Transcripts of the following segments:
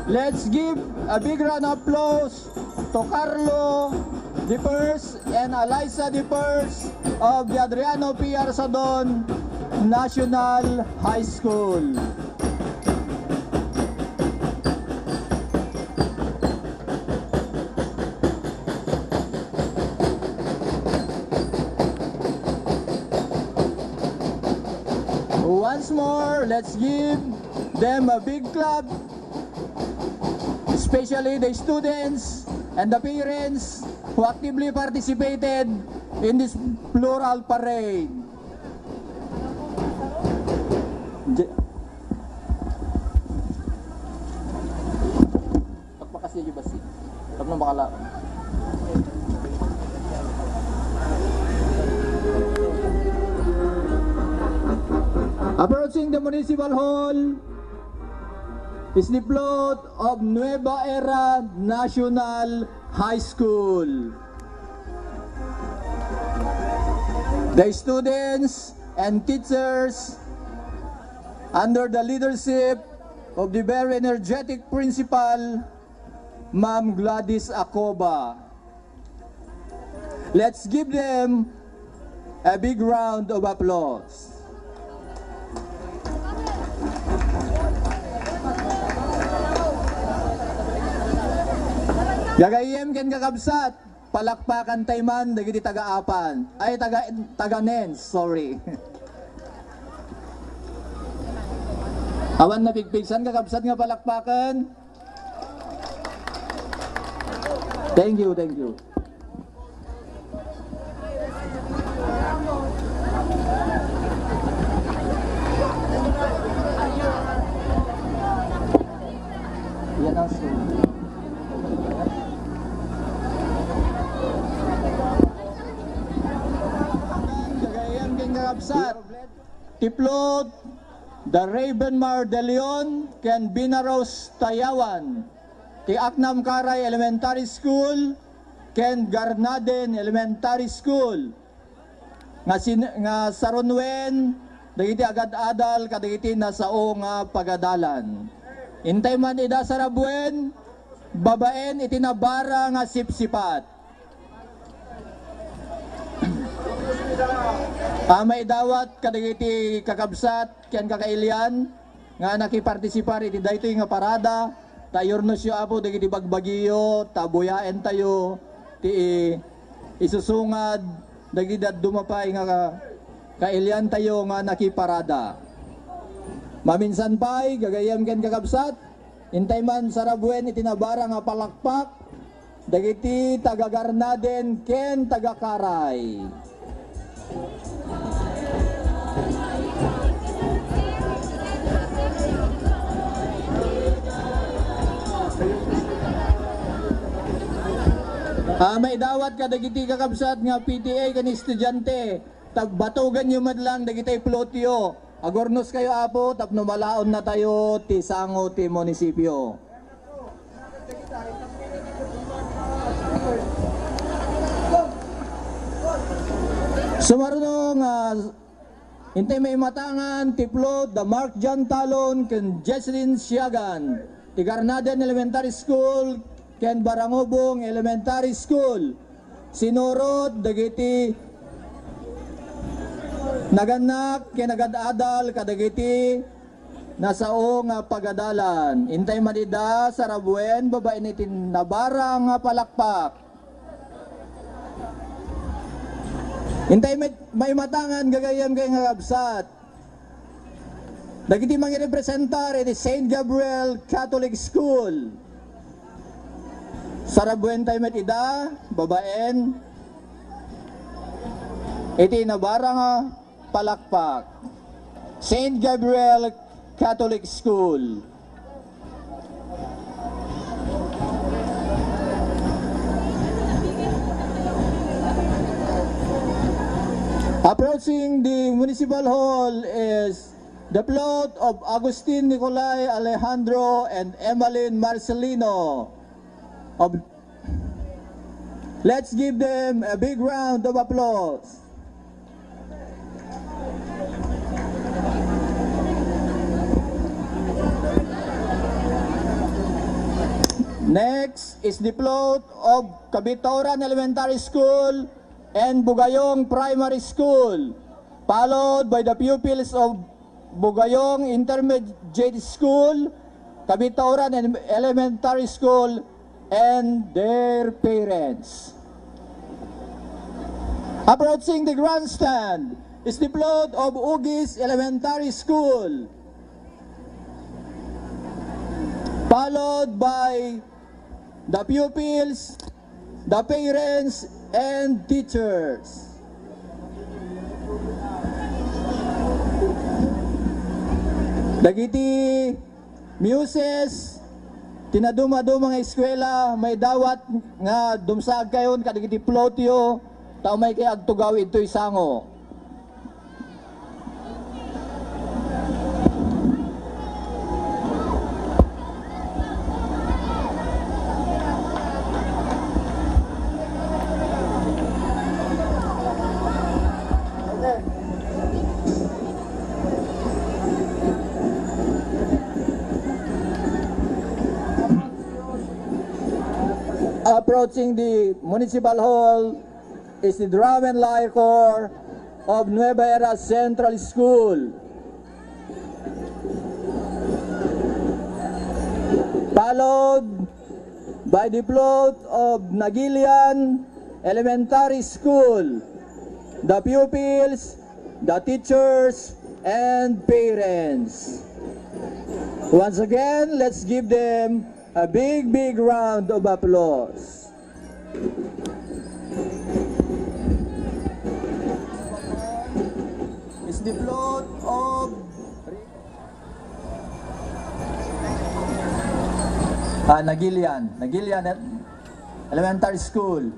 Let's give a big round of applause to Carlo Dipers and Eliza Dipers of the Adriano P. Arzadon National High School. Once more, let's give them a big clap, especially the students and the parents who actively participated in this floral parade. Pagpakasya yung basi. Huwag na makala. Approaching the Municipal Hall is the float of Nueva Era National High School. The students and teachers, under the leadership of the very energetic principal, Ma'am Gladys Acoba. Let's give them a big round of applause. Gagayem ken kakabsat, palakpakan tayman dagiti taga-apan, ay taga-nens, sorry. Awan na pigpigsan kakabsat nga palakpakan. Thank you, thank you. Yan ang story. Tiplot, the Ravenmar de Leon, Ken Binaros Tayawan, ti Aknam Karay Elementary School, Ken Garnaden Elementary School, nga sarunwen, dagiti agad-adal, kadagiti nasao nga pagadalan. Intay man ida sarabwen, babaen itinabara nga sipsipat. May dawat kadagiti kakabsat ken kakailian nga nakipartisipar iti daytoy nga parada tayornos yo apo dagiti bagbagiyo tabuyaen tayo ti isusungad dagiti dumapay nga kailian tayo nga nakiparada. Maminsan pay gagayam ken kakabsat intay man sarabuen itinabara nga palakpak dagiti taga-Garnaden ken taga-Karay. May dawat ka dagiti kakabsat nga PTA kan estudyante tagbatugan nyo madlang dagiti plotyo agornos kayo apo tapno malaon na tayo ti sango ti munisipyo. Sumarunong intay may matangan ti plot the Mark John Talon ken Jesselyn Siagan ti Garnaden Elementary School ken Barangobong Elementary School. Sinurot dagiti naganak ken agad-adal kadagiti nasao nga pagadalan. Intay manida sarabuen babae ni tinabara nga palakpak. Intay may matangan gagayam kay nga kabsat. Dagiti mga representar iti St. Gabriel Catholic School. Sarabuen tayo matida, babaen, iti nabara nga palakpak. St. Gabriel Catholic School. Approaching the Municipal Hall is the plot of Agustin Nicolay Alejandro and Emmeline Marcelino. Let's give them a big round of applause. Next is the float of Kabitauran Elementary School and Bugayong Primary School, followed by the pupils of Bugayong Intermediate School, Kabitauran Elementary School, and their parents. Approaching the grandstand is the float of Ugis Elementary School, followed by the pupils, the parents, and teachers. Dagiti muses, tinaduma-duma nga eskwela, may dawat nga dumsag kayon kadagiti plotyo, tao may kay agtugaw ito'y sango. Approaching the Municipal Hall is the Drum and Lyre Corps of Nueva Era Central School, followed by the float of Nagilian Elementary School, the pupils, the teachers, and parents. Once again, let's give them a big round of applause. It's the float of Nagilian Elementary School.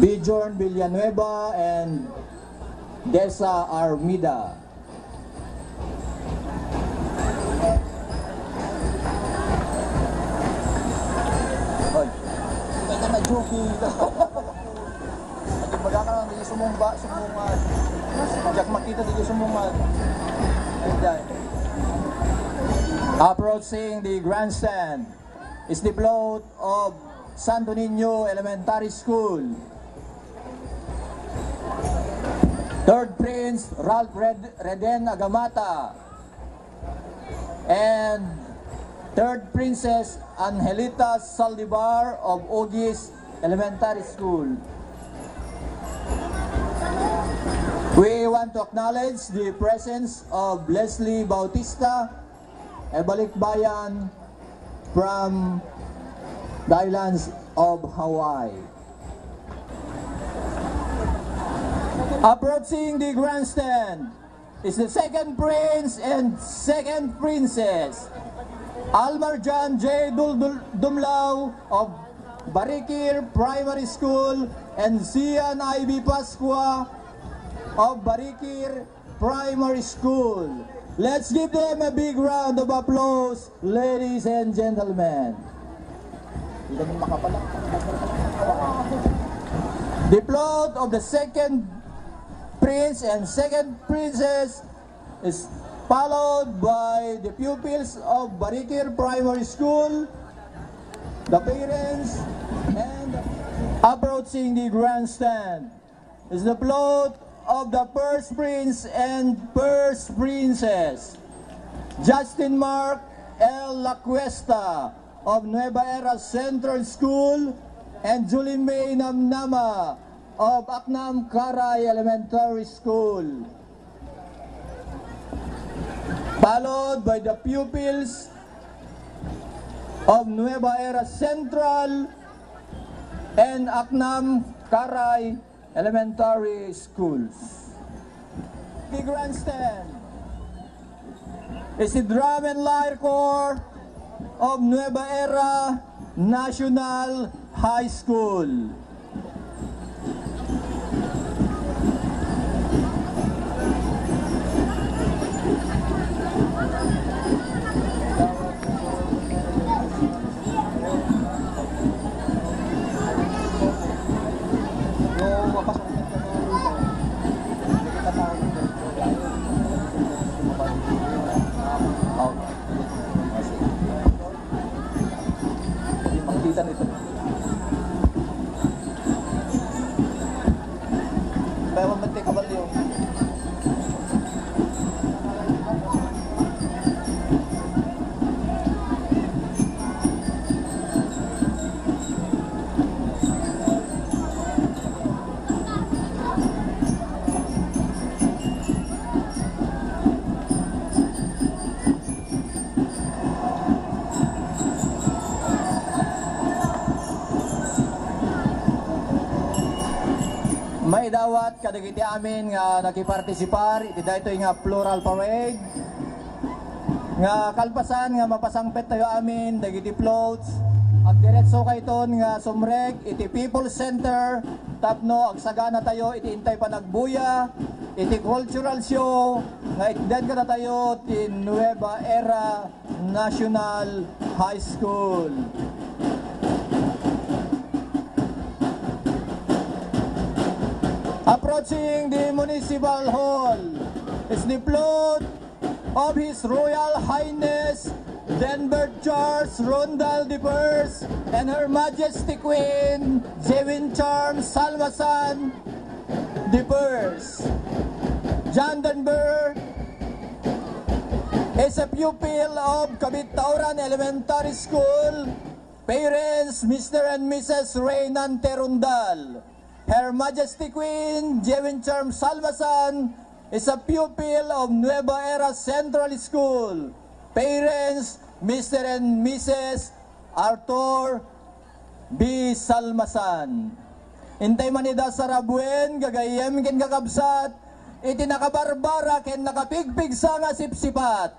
Bjorn Villanueva and Desa Armida. Oy, ito na joke. At magkaka lang dito sumungan. Jack makita dito sumungan. Approaching the grandstand is the float of Santo Niño Elementary School. Third Prince Ralph Reden Agamata and Third Princess Angelita Saldivar of Ugis Elementary School. We want to acknowledge the presence of Leslie Bautista, a balikbayan from the islands of Hawaii. Approaching the grandstand is the second prince and second princess, Almarjan J. Dumlao of Barikir Primary School and Sian Ivy Pasqua of Barikir Primary School. Let's give them a big round of applause, ladies and gentlemen. The float of the second prince and second princess is followed by the pupils of Barikir Primary School, the parents, and approaching the grandstand is the float of the first prince and first princess, Justin Mark L. Lacuesta of Nueva Era Central School and Julie May Namnama of Aknam Karay Elementary School, followed by the pupils of Nueva Era Central and Aknam Karay Elementary Schools. The grandstand is the Drum and Lyre Corps of Nueva Era National High School. Kaya mamanti kabalyo. May dawat kadagiti amin nga nakipartisipar iti daytoy nga floral parade nga kalpasan nga mapasangpet tayo amin dagiti floats ang diretso kayton nga sumrek iti People's Center tapno agsagana tayo iti intay panagbuya iti cultural show nga itden ka na tayo ti Nueva Era National High School. Approaching the Municipal Hall is the float of His Royal Highness Denver Charles Rondal the First and Her Majesty Queen Jewin Charm Salmasan the First. John Denver is a pupil of Kabitauran Elementary School. Parents Mr. and Mrs. Reynan Terundal. Her Majesty Queen Jewin Charm Salmasan is a pupil of Nueva Era Central School. Parents Mr. and Mrs. Arthur B. Salmasan. Intay manida sa rabuen, gagayem ken kakabsat, iti nakabarbara ken nakapigpig sa nga sipsipat.